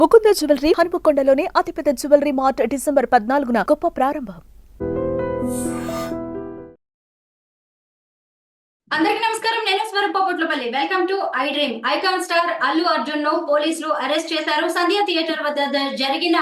Mukunda jewellery హనుమకొండలోని అతిపెద్ద jewellery mart December 14న గొప్ప ప్రారంభం. అందరికీ నమస్కారం. నేను Swaroopa. Welcome to I dream. Icon star Allu Arjun ను పోలీసులు అరెస్ట్ చేశారు. సంధ్య థియేటర్ వద్ద జరిగిన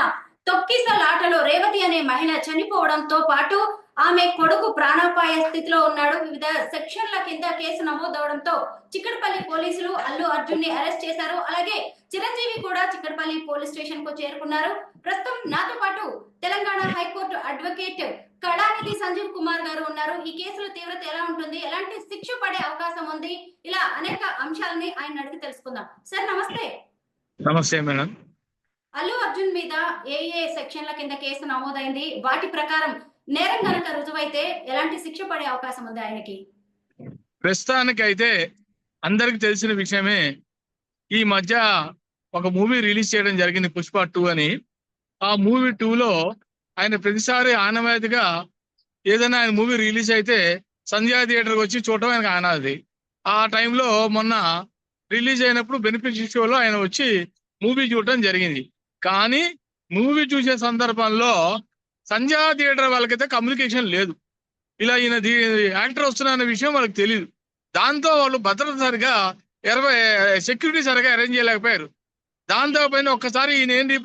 తొక్కిసలాటలో రేవతి అనే మహిళ చనిపోవడంతో పాటు ఆమె కొడుకు ప్రాణాపాయ స్థితిలో ఉన్నాడు. వివిధ సెక్షన్ల కింద కేసు నమోదవడంతో చిక్కడపల్లి పోలీసులు అల్లు అర్జున్ ని అరెస్ట్ చేశారు. అలాగే చిరంజీవి కూడా చిక్కడపల్లి పోలీస్ స్టేషన్ కు చేరుకున్నారు. ప్రస్తుతం నాతో పాటు తెలంగాణ హైకోర్టు అడ్వకేట్ కళానిధి సంజీవ్ కుమార్ గారు ఉన్నారు. ఈ కేసుల తీవ్రత ఎలా ఉంటుంది, ఎలాంటి శిక్ష పడే అవకాశం ఉంది, ఇలా అనేక అంశాలని ఆయన అడిగి తెలుసుకుందాం. సార్ నమస్తే. నమస్తే మేడం. అల్లు అర్జున్ మీద ఏ సెక్షన్ల కింద కేసు నమోదైంది, వాటి ప్రకారం నేరం కనుక రుజువైతే ఎలాంటి శిక్ష పడే అవకాశం ఉంది ఆయనకి? ప్రస్తుతానికి అయితే అందరికి తెలిసిన విషయమే, ఈ మధ్య ఒక మూవీ రిలీజ్ చేయడం జరిగింది, పుష్ప 2 అని. ఆ మూవీ 2లో ఆయన ప్రతిసారి ఆనవాయితీగా ఏదైనా ఆయన మూవీ రిలీజ్ అయితే సంధ్యా థియేటర్కి వచ్చి చూడటం ఆయనకు ఆనవాయితీ. ఆ టైంలో మొన్న రిలీజ్ అయినప్పుడు బెనిఫిట్ షోలో ఆయన వచ్చి మూవీ చూడటం జరిగింది. కానీ మూవీ చూసే సందర్భంలో సంధ్యా థియేటర్ వాళ్ళకైతే కమ్యూనికేషన్ లేదు, ఇలా ఈయన యాక్టర్ వస్తున్న విషయం వాళ్ళకి తెలియదు. దాంతో వాళ్ళు భద్రత సరిగా సెక్యూరిటీ సరిగా అరేంజ్ చేయలేకపోయారు. దాంతో పైన ఒక్కసారి ఈయన ఏంటి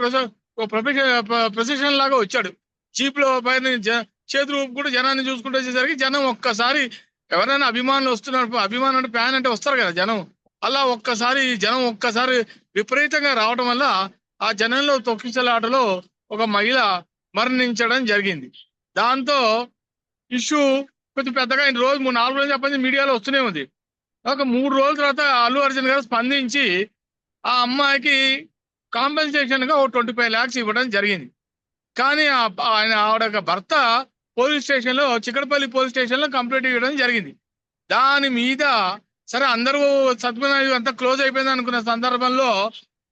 ప్రొఫెషన్ లాగా వచ్చాడు, జీప్ లో పైన చేతులు కూడా జనాన్ని చూసుకుంటూ వచ్చేసరికి జనం ఒక్కసారి, ఎవరైనా అభిమానులు వస్తున్నారు, అభిమానం అంటే ఫ్యాన్ అంటే వస్తారు కదా జనం, అలా జనం ఒక్కసారి విపరీతంగా రావడం వల్ల ఆ జనంలో తొక్కిసలాటలో ఒక మహిళ మరణించడం జరిగింది. దాంతో ఇష్యూ కొంచెం పెద్దగా రోజు 3-4 రోజులు చెప్పండి మీడియాలో వస్తూనే ఉంది. ఒక 3 రోజుల తర్వాత అల్లు అర్జున్ గారు స్పందించి ఆ అమ్మాయికి కాంపెన్సేషన్ గా 25 lakhs ఇవ్వడం జరిగింది. కానీ ఆవిడ భర్త పోలీస్ స్టేషన్ లో, చిక్కడపల్లి పోలీస్ స్టేషన్ లో కంప్లైంట్ ఇవ్వడం జరిగింది. దాని మీద సరే అందరూ సత్యనారాయణ అంతా క్లోజ్ అయిపోయింది అనుకున్న సందర్భంలో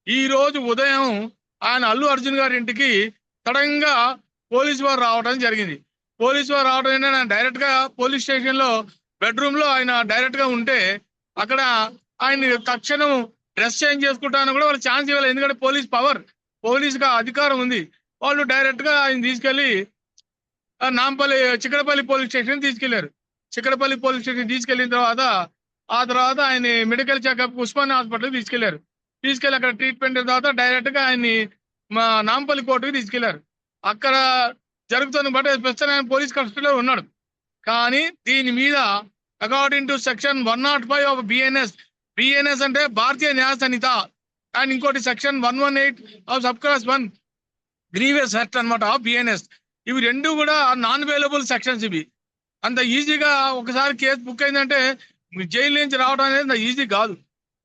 ఈ రోజు ఉదయం ఆయన అల్లు అర్జున్ గారి ఇంటికి సడన్ గా పోలీసు వారు రావడం జరిగింది. పోలీసు వారు రావడం ఏంటంటే డైరెక్ట్ గా పోలీస్ స్టేషన్ లో బెడ్రూమ్ లో ఆయన డైరెక్ట్ గా ఉంటే అక్కడ ఆయన తక్షణం డ్రెస్ చేంజ్ చేసుకుంటాను కూడా వాళ్ళు ఛాన్స్ ఇవ్వాలి. ఎందుకంటే పోలీస్ గా అధికారం ఉంది. వాళ్ళు డైరెక్ట్ గా ఆయన తీసుకెళ్లి చిక్కడపల్లి పోలీస్ స్టేషన్ తీసుకెళ్లారు. చిక్కడపల్లి పోలీస్ స్టేషన్ తీసుకెళ్లిన తర్వాత ఆయన మెడికల్ చెకప్ ఉస్మానియా హాస్పిటల్ తీసుకెళ్లి అక్కడ ట్రీట్మెంట్ తర్వాత డైరెక్ట్ గా ఆయన్ని మా నాంపల్లి కోర్టుకి తీసుకెళ్లారు. అక్కడ జరుగుతున్న బట్టి ప్రస్తుతం ఆయన పోలీస్ కస్టడీలో ఉన్నాడు. కానీ దీని మీద according to section 105 of BNS అంటే భారతీయ న్యాయ సంహిత, అండ్ ఇంకోటి section 118 of sub class 1 grievous act అనమాట ఆఫ్ బిఎన్ఎస్. ఇవి రెండు కూడా నాన్ అవైలబుల్ సెక్షన్స్. ఇవి అంత ఈజీగా ఒకసారి కేసు బుక్ అయిందంటే జైలు నుంచి రావడం అనేది అంత ఈజీ కాదు.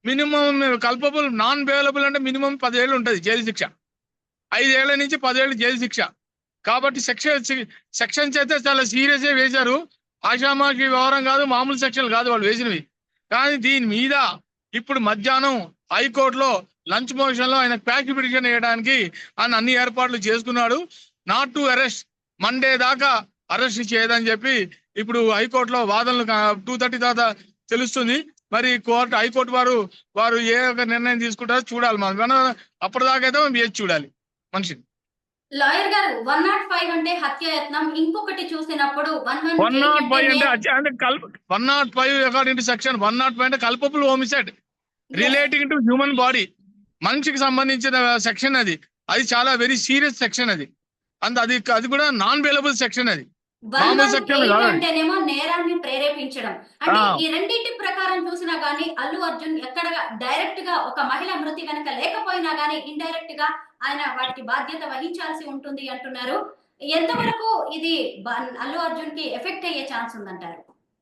మినిమం కల్పబుల్ నాన్ అవైలబుల్ అంటే మినిమం 10 ఏళ్ళు ఉంటుంది జైలు శిక్ష, 5 ఏళ్ల నుంచి 10 ఏళ్ళు జైలు శిక్ష. కాబట్టి సెక్షన్స్ అయితే చాలా సీరియస్ గా వేశారు. ఆషామాషి వ్యవహారం కాదు, మామూలు సెక్షన్లు కాదు వాళ్ళు వేసినవి. కానీ దీని మీద ఇప్పుడు మధ్యాహ్నం హైకోర్టులో లంచ్ మోషన్ లో ఆయన ప్యాక్ పిటిషన్ వేయడానికి ఆయన అన్ని ఏర్పాట్లు చేసుకున్నాడు. నాట్ టు అరెస్ట్, మండే దాకా అరెస్ట్ చేయదని చెప్పి ఇప్పుడు హైకోర్టులో వాదనలు 2:30 తర్వాత తెలుస్తుంది. మరి హైకోర్టు వారు ఏ ఒక నిర్ణయం తీసుకుంటారో చూడాలి. మనం అప్పటిదాకా అయితే మనం వేచి చూడాలి మనిషిని. లాయర్ గారు 105 అంటే హత్యాయత్నం, ఇంకొకటి చూసినప్పుడు 105 అంటే 105 అకార్డింగ్ టు సెక్షన్ 105 అంటే culpable homicide relating to human body, మనిషికి సంబంధించిన సెక్షన్. అది చాలా వెరీ సీరియస్ సెక్షన్. అది కూడా నాన్ అవైలబుల్ సెక్షన్. అది అంటేనేమో నేరాన్ని ప్రేరేపించడం. అంటే ఈ రెండింటి ప్రకారం చూసినా గానీ అల్లు అర్జున్ ఎక్కడ డైరెక్ట్ గా ఒక మహిళ మృతి కనుక లేకపోయినా గానీ ఇండైరెక్ట్ గా ఆయన వాటికి బాధ్యత వహించాల్సి ఉంటుంది అంటున్నారు. ఎంతవరకు ఇది అల్లు అర్జున్ కి ఎఫెక్ట్ అయ్యే ఛాన్స్ ఉందంటారు?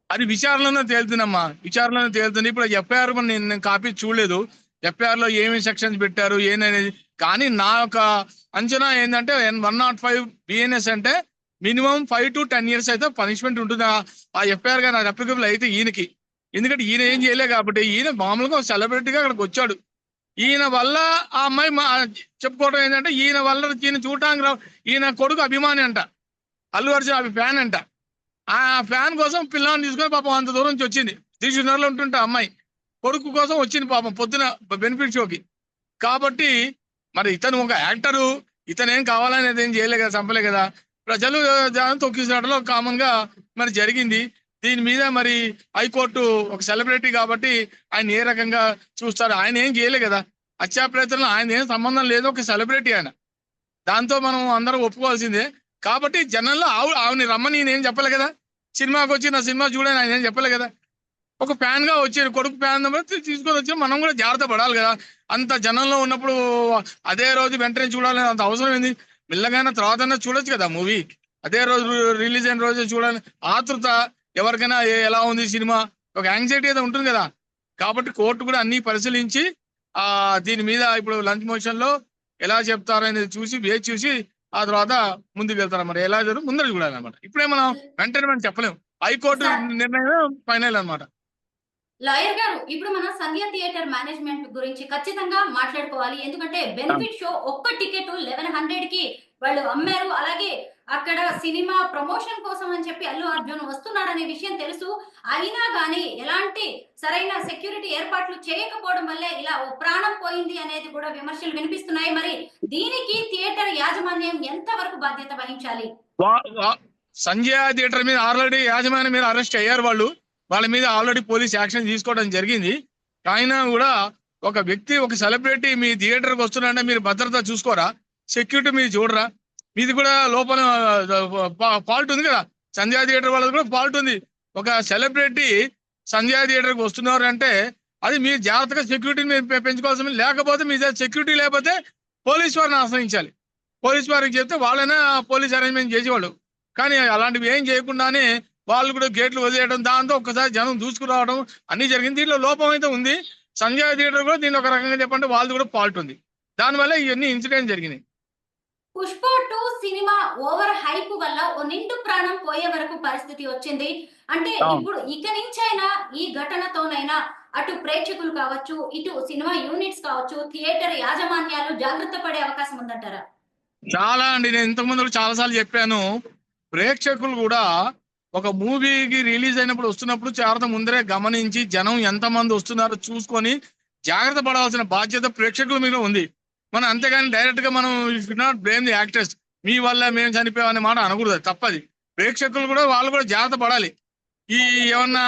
అది విచారణలోనే తేలుతుంది. ఇప్పుడు ఎఫ్ఐఆర్ నేను కాపీ చూడలేదు, ఎఫ్ఐఆర్ లో ఏమి సెక్షన్స్ పెట్టారు ఏననేది. కానీ నా యొక్క అంచనా ఏంటంటే 105 బిఎన్ఎస్ అంటే మినిమం 5 to 10 years అయితే పనిష్మెంట్ ఉంటుంది. ఆ ఎఫ్ఐఆర్ గా నాకు అప్లికబుల్ అయితే ఈయనకి, ఎందుకంటే ఈయన ఏం చేయలే కాబట్టి. ఈయన మామూలుగా సెలబ్రిటీగా అక్కడికి వచ్చాడు. ఈయన వల్ల ఆ అమ్మాయి చెప్పుకోవడం ఏంటంటే ఈయన చూడటానికి ఈయన కొడుకు అభిమాని అంట, అల్లు అర్జున్ ఫ్యాన్ అంట. ఆ ఫ్యాన్ కోసం పిల్లని తీసుకొని పాపం అంత దూరం నుంచి వచ్చింది. దిల్సుఖ్నగర్లో ఉంటుంటే అమ్మాయి కొడుకు కోసం వచ్చింది పాపం పొద్దున బెనిఫిట్ షోకి. కాబట్టి మరి ఇతను ఒక యాక్టరు, ఇతను ఏం కావాలనేది ఏం చేయలే కదా, చంపలే కదా. ప్రజలు తొక్కిసలాటలో కామన్ గా మరి జరిగింది. దీని మీద మరి హైకోర్టు ఒక సెలబ్రిటీ కాబట్టి ఆయన ఏ రకంగా చూస్తారు? ఆయన ఏం చేయలే కదా, హత్యా ప్రయత్నంలో ఆయన ఏం సంబంధం లేదు, ఒక సెలబ్రిటీ ఆయన. దాంతో మనం అందరం ఒప్పుకోవాల్సిందే. కాబట్టి జనంలో ఆవిని రమ్మని నేనేం చెప్పలే కదా, సినిమాకి వచ్చి నా సినిమా చూడని ఆయన ఏం చెప్పలే కదా. ఒక ఫ్యాన్ గా వచ్చారు, కొడుకు ఫ్యాన్ తీసుకొని వచ్చి మనం కూడా జాగ్రత్త పడాలి కదా. అంత జనంలో ఉన్నప్పుడు అదే రోజు వెంటనే చూడాలని అంత అవసరం ఏంది? మెల్లగానే తర్వాత చూడొచ్చు కదా మూవీ. అదే రోజు రిలీజ్ అయిన రోజే చూడాలి. ఆతృత ఎవరికైనా ఎలా ఉంది సినిమా, ఒక యాంగ్జైటీ అయితే ఉంటుంది కదా. కాబట్టి కోర్టు కూడా అన్ని పరిశీలించి దీని మీద ఇప్పుడు లంచ్ మోషన్ లో ఎలా చెప్తారో అనేది చూసి వేచి చూసి ఆ తర్వాత ముందుకు వెళ్తారు. మరి ఎలా జరుగుతుంది ముందర చూడాలన్నమాట. ఇప్పుడే మనం వెంటనే మనం చెప్పలేము. హైకోర్టు నిర్ణయం ఫైనల్ అన్నమాట. లాయర్ గారు, ఇప్పుడు మన సంధ్య థియేటర్ మేనేజ్మెంట్ గురించి ఖచ్చితంగా మాట్లాడుకోవాలి. ఎందుకంటే బెనిఫిట్ షో ఒక్క టికెట్ 1100 కి వాళ్ళు అమ్మారు. అలాగే అక్కడ సినిమా ప్రమోషన్ కోసం అని చెప్పి అల్లు అర్జున్ వస్తున్నాడనే విషయం తెలుసు. అయినా గానీ ఎలాంటి సరైన సెక్యూరిటీ ఏర్పాట్లు చేయకపోవడం వల్లే ఇలా ఓ ప్రాణం పోయింది అనేది కూడా విమర్శలు వినిపిస్తున్నాయి. మరి దీనికి థియేటర్ యాజమాన్యం ఎంత వరకు బాధ్యత వహించాలి? సంజయ్ థియేటర్ మీద ఆల్రెడీ యాజమాన్యం మీద అరెస్ట్ అయ్యారు. వాళ్ళ మీద ఆల్రెడీ పోలీస్ యాక్షన్ తీసుకోవడం జరిగింది. అయినా కూడా ఒక వ్యక్తి, ఒక సెలబ్రిటీ మీ థియేటర్కి వస్తున్నారంటే మీరు భద్రత చూసుకోరా? సెక్యూరిటీ మీరు చూడరా? మీది కూడా లోపల ఫాల్ట్ ఉంది కదా. సంధ్యా థియేటర్ వాళ్ళది కూడా ఫాల్ట్ ఉంది. ఒక సెలబ్రిటీ సంధ్యా థియేటర్కి వస్తున్నారు అంటే అది మీరు జాగ్రత్తగా సెక్యూరిటీని మీరు పెంచుకోవాల్సింది. లేకపోతే మీ సెక్యూరిటీ లేకపోతే పోలీస్ వారిని ఆశ్రయించాలి. పోలీస్ వారికి చెప్తే వాళ్ళైనా పోలీస్ అరేంజ్మెంట్ చేసేవాళ్ళు. కానీ అలాంటివి ఏం చేయకుండానే వాళ్ళు కూడా గేట్లు వదిలేయడం, దాంతో ఒక్కసారి జనం దూసుకురావడం అన్ని జరిగింది. దీంట్లో లోపం అయితే ఉంది. సంజయ్ థియేటర్ కూడా దీనిలో ఒక రకంగా చెప్పంటే వాళ్ళది కూడా ఫాల్ట్ ఉంది. దానివల్ల ఇవన్నీ ఇన్సిడెంట్ జరిగినాయి. పుష్ప 2 సినిమా ఓవర్ హైప్ వల్ల ఓ నిండు ప్రాణం పోయే వరకు పరిస్థితి వచ్చింది. అంటే ఇప్పుడు ఇక నుంచైనా ఈ ఘటనతోనైనా అటు ప్రేక్షకులు కావచ్చు, ఇటు సినిమా యూనిట్స్ కావచ్చు, థియేటర్ యాజమాన్యాలు జాగ్రత్త పడే అవకాశం ఉందంటారా? చాలా అండి. నేను ఇంతకుముందు చాలా సార్లు చెప్పాను. ప్రేక్షకులు కూడా ఒక మూవీకి రిలీజ్ అయినప్పుడు వస్తున్నప్పుడు జాగ్రత్త ముందరే గమనించి జనం ఎంతమంది వస్తున్నారో చూసుకొని జాగ్రత్త పడాల్సిన బాధ్యత ప్రేక్షకుల మీద ఉంది. మనం అంతేగాని డైరెక్ట్ గా మనం should not blame the actors. మీ వల్ల మేము చనిపోయామనే మాట అనకూడదు, తప్పది. ప్రేక్షకులు కూడా వాళ్ళు కూడా జాగ్రత్త పడాలి. ఈ ఏమన్నా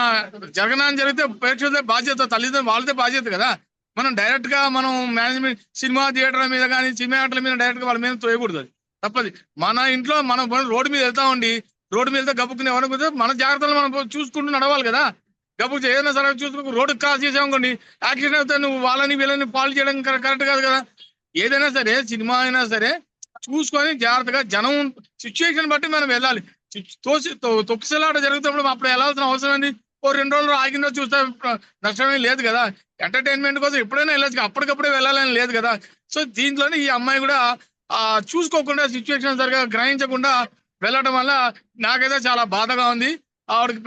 జరగనాన్ని జరిగితే ప్రేక్షకులదే బాధ్యత, తల్లిదండ్రులు వాళ్ళదే బాధ్యత కదా. మనం డైరెక్ట్ గా మనం మేనేజ్మెంట్ సినిమా థియేటర్ల మీద కానీ సినిమా యాక్టర్ల మీద డైరెక్ట్ గా వాళ్ళ మీద తోయకూడదు, అది తప్పది. మన ఇంట్లో మనం రోడ్డు మీద వెళ్తామండి, రోడ్డు మీద గబుక్కుని ఎవరికి మన జాగ్రత్తలు మనం చూసుకుంటూ నడవాలి కదా. గబుక్కు ఏదైనా సరే చూసుకుని రోడ్డుకి క్రాస్ చేసామనుకోండి, యాక్సిడెంట్ అవుతా నువ్వు వాళ్ళని వీళ్ళని పాలు చేయడం కరెక్ట్ కాదు కదా. ఏదైనా సరే సినిమా అయినా సరే చూసుకొని జాగ్రత్తగా జనం సిచ్యువేషన్ బట్టి మనం వెళ్ళాలి. తొక్కిసలాట జరుగుతున్నప్పుడు అప్పుడు వెళ్ళాల్సిన అవసరం ఏంటి? ఓ 2 రోజులు ఆగిందో చూస్తే నష్టమే లేదు కదా. ఎంటర్టైన్మెంట్ కోసం ఎప్పుడైనా వెళ్ళచ్చు, అప్పటికప్పుడే వెళ్ళాలని లేదు కదా. సో దీంట్లోనే ఈ అమ్మాయి కూడా చూసుకోకుండా సిచ్యువేషన్ సరిగా గ్రహించకుండా వెళ్ళడం వల్ల నాకైతే చాలా బాధగా ఉంది. ఆవిడకి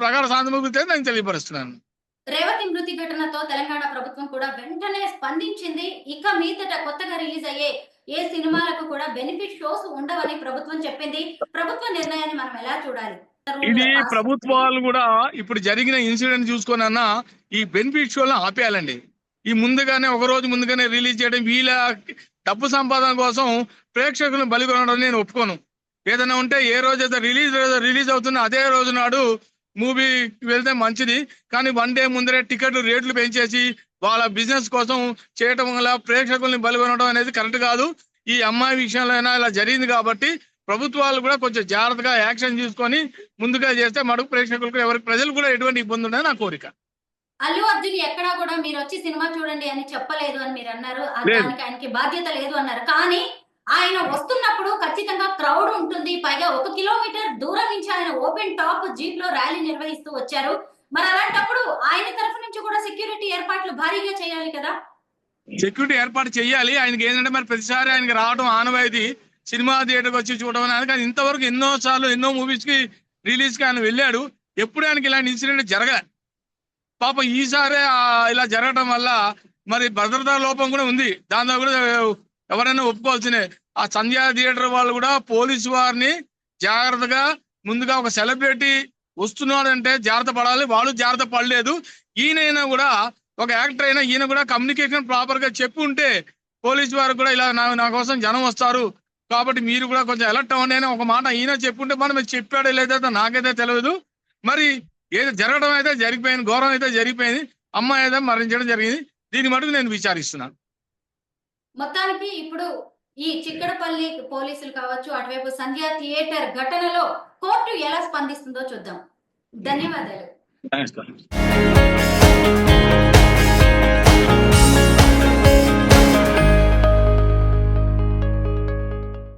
ప్రగాఢ సానుభూతి నేను తెలియపరుస్తున్నాను. రేవతి మృతి ఘటనతో తెలంగాణ ప్రభుత్వం కూడా వెంటనే స్పందించింది. ఇక మీదట కొత్తగా రిలీజ్ అయ్యే ఏ సినిమాలకు కూడా బెనిఫిట్ షోస్ ఉండవని ప్రభుత్వం చెప్పింది. ప్రభుత్వ నిర్ణయాన్ని మనం ఎలా చూడాలి? ఇది ప్రభుత్వాలు కూడా ఇప్పుడు జరిగిన ఇన్సిడెంట్ చూసుకొని ఈ బెనిఫిట్ షోలను ఆపేయాలండి. ఈ ముందుగానే ఒక రోజు ముందుగానే రిలీజ్ చేయడం, వీళ్ళ డబ్బు సంపాదన కోసం ప్రేక్షకులను బలిగొనడం నేను ఒప్పుకోను. ఏదైనా ఉంటే ఏ రోజైతే రిలీజ్ అవుతుందో అదే రోజు నాడు మూవీ వెళ్తే మంచిది. కానీ 1 డే ముందరే టికెట్లు రేట్లు పెంచేసి వాళ్ళ బిజినెస్ కోసం చేయటం వల్ల ప్రేక్షకుల్ని బలిగొనడం అనేది కరెక్ట్ కాదు. ఈ అమ్మాయి విషయంలో అయినా ఇలా జరిగింది కాబట్టి ప్రభుత్వాలు కూడా కొంచెం జాగ్రత్తగా యాక్షన్ తీసుకొని ముందుగా చేస్తే మడుగు ప్రేక్షకులకు ఎవరికి ప్రజలు కూడా ఎటువంటి ఇబ్బంది ఉండదని నా కోరిక. అల్లు అర్జున్ ఎక్కడా కూడా మీరు వచ్చి సినిమా చూడండి అని చెప్పలేదు అని మీరు అన్నారు. దానికి ఆయనకి బాధ్యత లేదు అన్నారు. కానీ ఆయన వస్తున్నప్పుడు ఖచ్చితంగా క్రౌడ్ ఉంటుంది. పైగా 1 కిలోమీటర్ దూరం నుంచి ఆయన ఓపెన్ టాప్ జీప్ లో ర్యాలీ నిర్వహిస్తూ వచ్చారు. మరి అలాంటప్పుడు ఆయన తరఫు నుంచి కూడా సెక్యూరిటీ ఏర్పాట్లు భారీగా చేయాలి కదా. సెక్యూరిటీ ఏర్పాటు చేయాలి. ఆయనకి ఏంటంటే మరి ప్రతిసారి ఆయనకి రావడం ఆనవాయితీ, సినిమా థియేటర్కి వచ్చి చూడడం అనేది. ఇంతవరకు ఎన్నోసార్లు ఎన్నో మూవీస్ కి రిలీజ్ కి ఆయన వెళ్ళాడు. ఎప్పుడు ఆయనకి ఇలాంటి ఇన్సిడెంట్ జరగలే. పాపం ఈసారి ఇలా జరగడం వల్ల మరి భద్రతా లోపం కూడా ఉంది. దాంతో కూడా ఎవరైనా ఒప్పుకోవాల్సిందే. ఆ సంధ్యా థియేటర్ వాళ్ళు కూడా పోలీసు వారిని జాగ్రత్తగా ముందుగా ఒక సెలబ్రిటీ వస్తున్నాడంటే జాగ్రత్త పడాలి. వాళ్ళు జాగ్రత్త పడలేదు. ఈయనైనా కూడా ఒక యాక్టర్ అయినా ఈయన కూడా కమ్యూనికేషన్ ప్రాపర్ గా చెప్పి ఉంటే పోలీసు వారు కూడా ఇలా నా కోసం జనం వస్తారు కాబట్టి మీరు కూడా కొంచెం అలర్ట్ అవ్వండి అని ఒక మాట ఈయన చెప్పుంటే మనం చెప్పాడో లేదో నాకైతే తెలియదు. మరి ఏదో జరగడం అయితే జరిగిపోయింది, ఘోరం అయితే జరిగిపోయింది, అమ్మాయి అయితే మరణించడం జరిగింది. దీని మటుకు నేను విచారిస్తున్నాను. మొత్తానికి ఇప్పుడు ఈ చిక్కడపల్లి పోలీసులు కావచ్చు, అటువైపు సంధ్యా థియేటర్ ఘటనలో కోర్టు ఎలా స్పందిస్తుందో చూద్దాం. ధన్యవాదాలు. థాంక్స్.